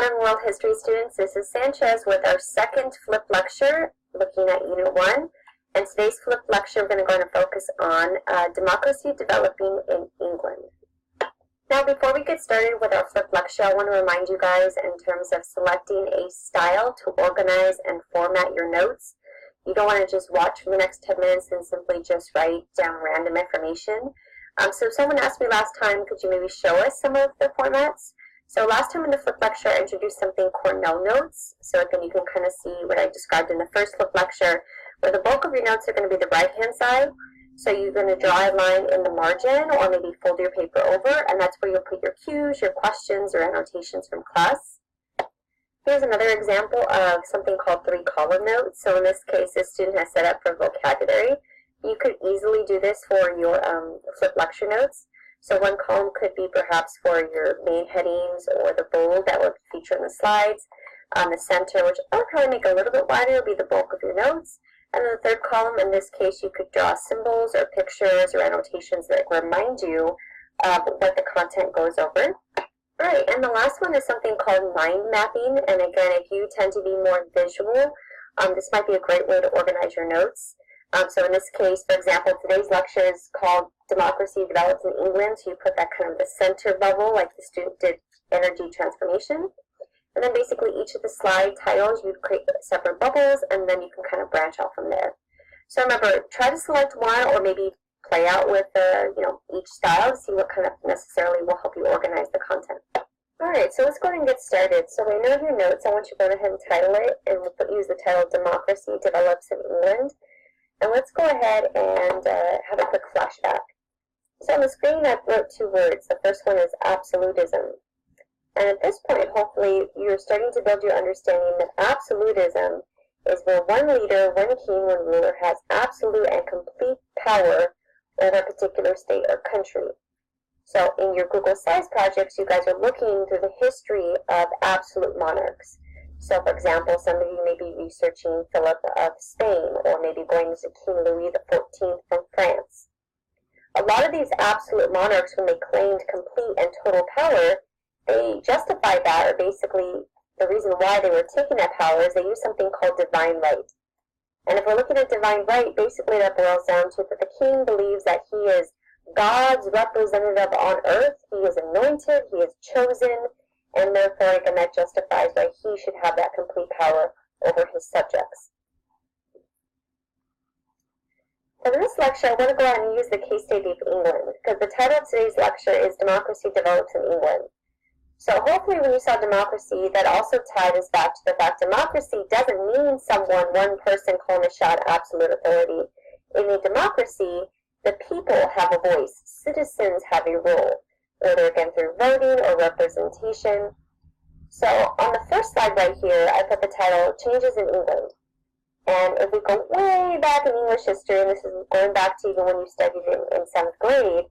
Modern World History students, this is Sanchez with our second flip lecture looking at Unit 1. And today's flip lecture, we're going to go and focus on democracy developing in England. Now, before we get started with our flip lecture, I want to remind you guys in terms of selecting a style to organize and format your notes. You don't want to just watch for the next 10 minutes and simply just write down random information. So someone asked me last time, could you maybe show us some of the formats? So last time in the flip lecture, I introduced something Cornell notes. So again, you can kind of see what I described in the first flip lecture, where the bulk of your notes are going to be the right-hand side. So you're going to draw a line in the margin or maybe fold your paper over, and that's where you'll put your cues, your questions, or annotations from class. Here's another example of something called three-column notes. So in this case, the student has set up for vocabulary. You could easily do this for your flip lecture notes. So one column could be perhaps for your main headings or the bold that would feature in the slides. The center, which I would probably make a little bit wider, will be the bulk of your notes. And then the third column, in this case, you could draw symbols or pictures or annotations that remind you of what the content goes over. All right, and the last one is something called mind mapping. And again, if you tend to be more visual, this might be a great way to organize your notes. So in this case, for example, today's lecture is called Democracy Develops in England. So you put that kind of the center level, like the student did energy transformation. And then basically each of the slide titles, you create separate bubbles, and then you can kind of branch out from there. So remember, try to select one or maybe play out with each style to see what kind of necessarily will help you organize the content. All right, so let's go ahead and get started. So when you know your notes, I want you to go ahead and title it, and we'll use the title Democracy Develops in England. And let's go ahead and have a quick flashback. So on the screen, I wrote two words. The first one is absolutism. And at this point, hopefully, you're starting to build your understanding that absolutism is where one leader, one king, one ruler has absolute and complete power over a particular state or country. So in your Google Slides projects, you guys are looking through the history of absolute monarchs. So, for example, some of you may be researching Philip of Spain, or maybe going to King Louis XIV from France. A lot of these absolute monarchs, when they claimed complete and total power, they justified that, or basically the reason why they were taking that power is they used something called divine right. And if we're looking at divine right, basically that boils down to that the king believes that he is God's representative on earth, he is anointed, he is chosen, and therefore, again, that justifies why he should have that complete power over his subjects. So in this lecture, I want to go ahead and use the case study of England, because the title of today's lecture is Democracy Develops in England. So hopefully when you saw democracy, that also tied us back to the fact democracy doesn't mean someone, one person calling a shot at absolute authority. In a democracy, the people have a voice. Citizens have a role, whether again through voting or representation. So on the first slide right here, I put the title, Changes in England. And if we go way back in English history, and this is going back to even when you studied in 7th grade,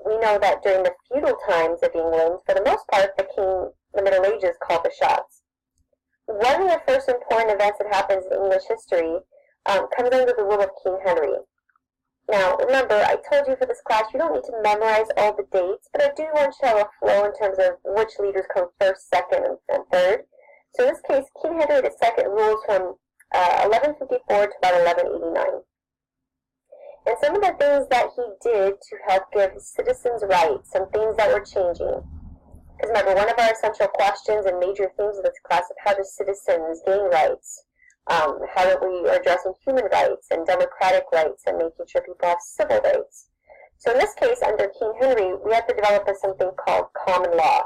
we know that during the feudal times of England, for the most part, the king, the Middle Ages, called the shots. One of the first important events that happens in English history comes under the rule of King Henry. Now, remember, I told you for this class, you don't need to memorize all the dates, but I do want you to have a flow in terms of which leaders come first, second, and third. So in this case, King Henry II rules from 1154 to about 1189. And some of the things that he did to help give his citizens rights, some things that were changing. Because remember, one of our essential questions and major themes of this class is how do citizens gain rights? How do we are addressing human rights and democratic rights and making sure people have civil rights. So in this case, under King Henry, we have to develop something called common law,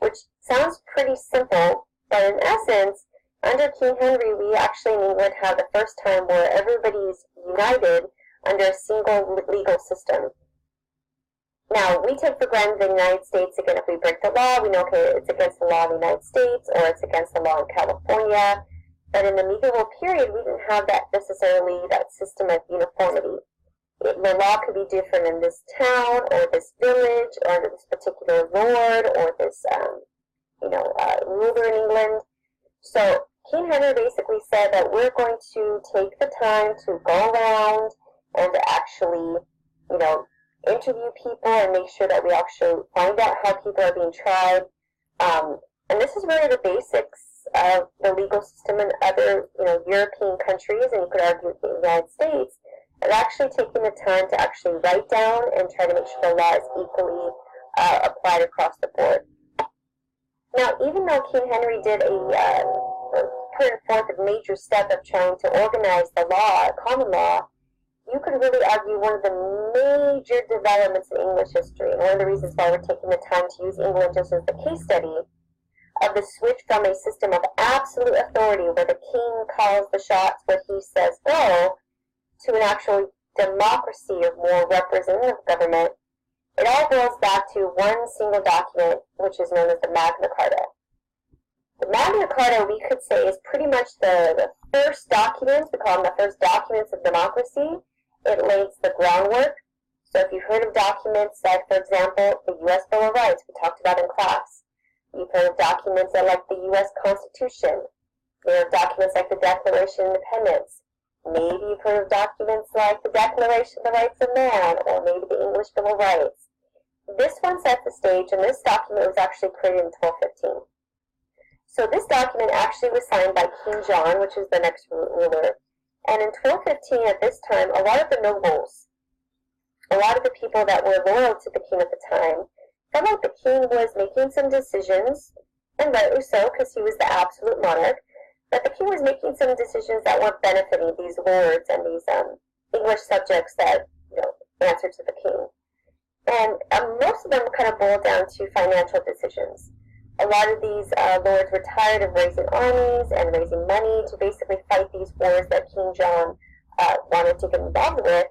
which sounds pretty simple, but in essence, under King Henry, we actually in England have the first time where everybody's united under a single legal system. Now, we take for granted the United States, again, if we break the law, we know, okay, it's against the law in the United States, or it's against the law in California. But in the medieval period, we didn't have that necessarily, that system of uniformity. The law could be different in this town, or this village, or under this particular lord, or this, ruler in England. So King Henry basically said that we're going to take the time to go around and to actually, interview people and make sure that we actually find out how people are being tried. And this is really the basics of the legal system in other, European countries, and you could argue the United States, of actually taking the time to actually write down and try to make sure the law is equally applied across the board. Now, even though King Henry did put forth a major step of trying to organize the law, common law, you could really argue one of the major developments in English history, and one of the reasons why we're taking the time to use England just as the case study, of the switch from a system of absolute authority where the king calls the shots where he says go, to an actual democracy of more representative government. It all boils back to one single document, which is known as the Magna Carta. The Magna Carta, we could say, is pretty much the first documents, we call them the first documents of democracy. It lays the groundwork. So if you've heard of documents like, for example, the U.S. Bill of Rights, we talked about in class. You've heard of documents like the U.S. Constitution. There are documents like the Declaration of Independence. Maybe you've heard of documents like the Declaration of the Rights of Man, or maybe the English Bill of Rights. This one sets the stage, and this document was actually created in 1215. So this document actually was signed by King John, which is the next ruler. And in 1215, at this time, a lot of the nobles, a lot of the people that were loyal to the king at the time, felt like the king was making some decisions, and rightly so, because he was the absolute monarch, but the king was making some decisions that weren't benefiting these lords and these English subjects that answered to the king. And most of them kind of boiled down to financial decisions. A lot of these lords were tired of raising armies and raising money to basically fight these wars that King John wanted to get involved with,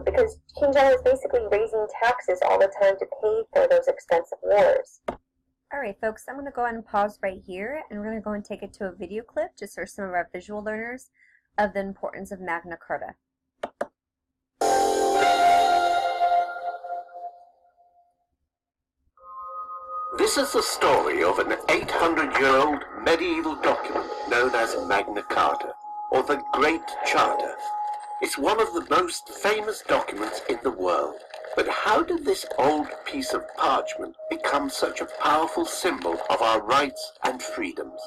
because King John was basically raising taxes all the time to pay for those expensive wars. Alright folks, I'm going to go ahead and pause right here, and we're going to go and take it to a video clip just for some of our visual learners of the importance of Magna Carta. This is the story of an 800-year-old medieval document known as Magna Carta, or the Great Charter. It's one of the most famous documents in the world. But how did this old piece of parchment become such a powerful symbol of our rights and freedoms?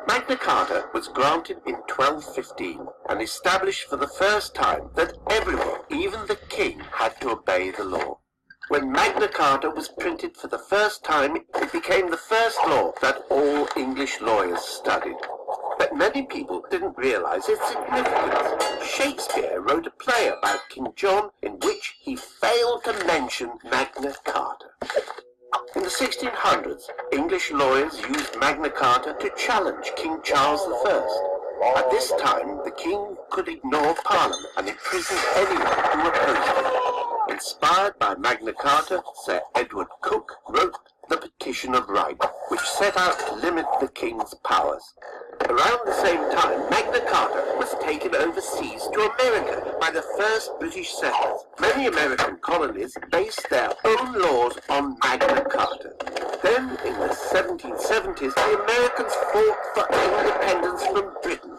Magna Carta was granted in 1215 and established for the first time that everyone, even the king, had to obey the law. When Magna Carta was printed for the first time, it became the first law that all English lawyers studied. But many people didn't realize its significance. Shakespeare wrote a play about King John in which he failed to mention Magna Carta. In the 1600s, English lawyers used Magna Carta to challenge King Charles I. At this time, the king could ignore Parliament and imprison anyone who opposed him. Inspired by Magna Carta, Sir Edward Coke wrote the Petition of Right, which set out to limit the king's powers. Around the same time, Magna Carta was taken overseas to America by the first British settlers. Many American colonies based their own laws on Magna Carta. Then, in the 1770s, the Americans fought for independence from Britain.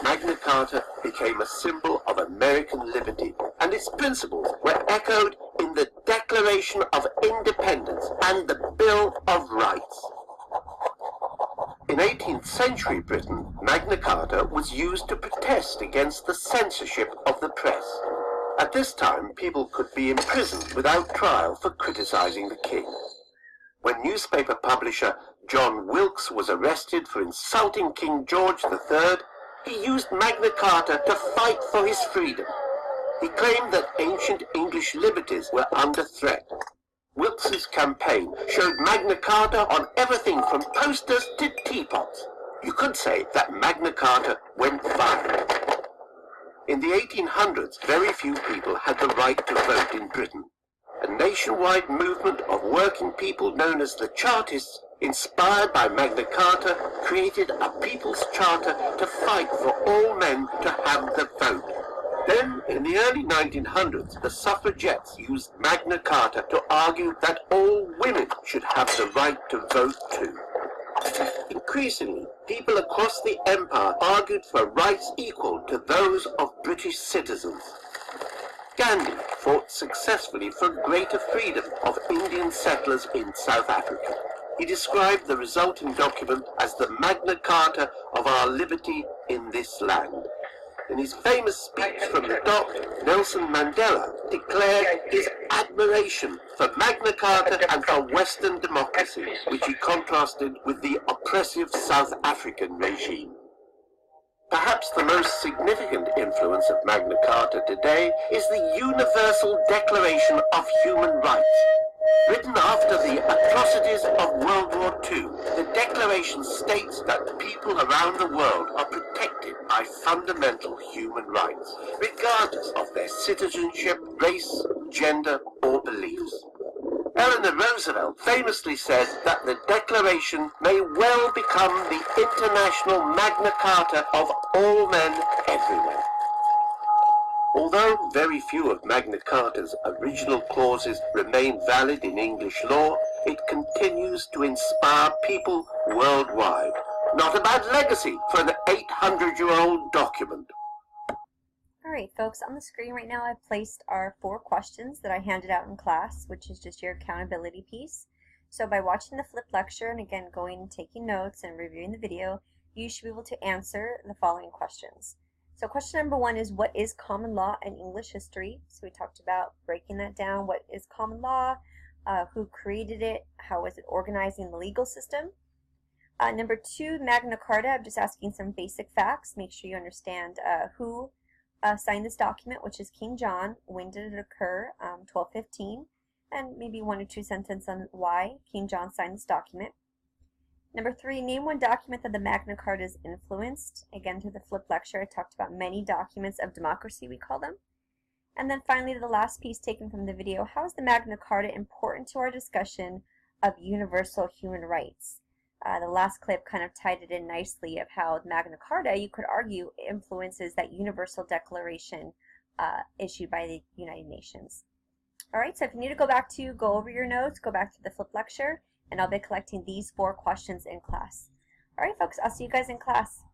Magna Carta became a symbol of American liberty, and its principles were echoed in the Declaration of Independence and the Bill of Rights. In 18th century Britain, Magna Carta was used to protest against the censorship of the press. At this time, people could be imprisoned without trial for criticizing the king. When newspaper publisher John Wilkes was arrested for insulting King George III, he used Magna Carta to fight for his freedom. He claimed that ancient English liberties were under threat. Wilkes's campaign showed Magna Carta on everything from posters to teapots. You could say that Magna Carta went viral. In the 1800s, very few people had the right to vote in Britain. A nationwide movement of working people known as the Chartists, inspired by Magna Carta, created a People's Charter to fight for all men to have the vote. Then, in the early 1900s, the suffragettes used Magna Carta to argue that all women should have the right to vote too. Increasingly, people across the empire argued for rights equal to those of British citizens. Gandhi fought successfully for greater freedom of Indian settlers in South Africa. He described the resulting document as the Magna Carta of our liberty in this land. In his famous speech from the dock, Nelson Mandela declared his admiration for Magna Carta and for Western democracy, which he contrasted with the oppressive South African regime. Perhaps the most significant influence of Magna Carta today is the Universal Declaration of Human Rights. Written after the atrocities of World War II, the Declaration states that people around the world are protected by fundamental human rights, regardless of their citizenship, race, gender, or beliefs. Eleanor Roosevelt famously said that the Declaration may well become the international Magna Carta of all men everywhere. Although very few of Magna Carta's original clauses remain valid in English law, it continues to inspire people worldwide. Not a bad legacy for an 800-year-old document. Alright folks, on the screen right now I've placed our 4 questions that I handed out in class, which is just your accountability piece. So by watching the flipped lecture and again going and taking notes and reviewing the video, you should be able to answer the following questions. So question number 1 is, what is common law and English history? So we talked about breaking that down. What is common law? Who created it? How was it organizing the legal system? Number 2, Magna Carta. I'm just asking some basic facts. Make sure you understand who signed this document, which is King John. When did it occur? 1215. And maybe 1 or 2 sentences on why King John signed this document. Number 3, name one document that the Magna Carta is influenced. Again, through the flipped lecture, I talked about many documents of democracy, we call them. And then finally, the last piece taken from the video, how is the Magna Carta important to our discussion of universal human rights? The last clip kind of tied it in nicely of how Magna Carta, you could argue, influences that universal declaration issued by the United Nations. Alright, so if you need to go over your notes, go back to the flipped lecture, and I'll be collecting these 4 questions in class. Alright folks, I'll see you guys in class.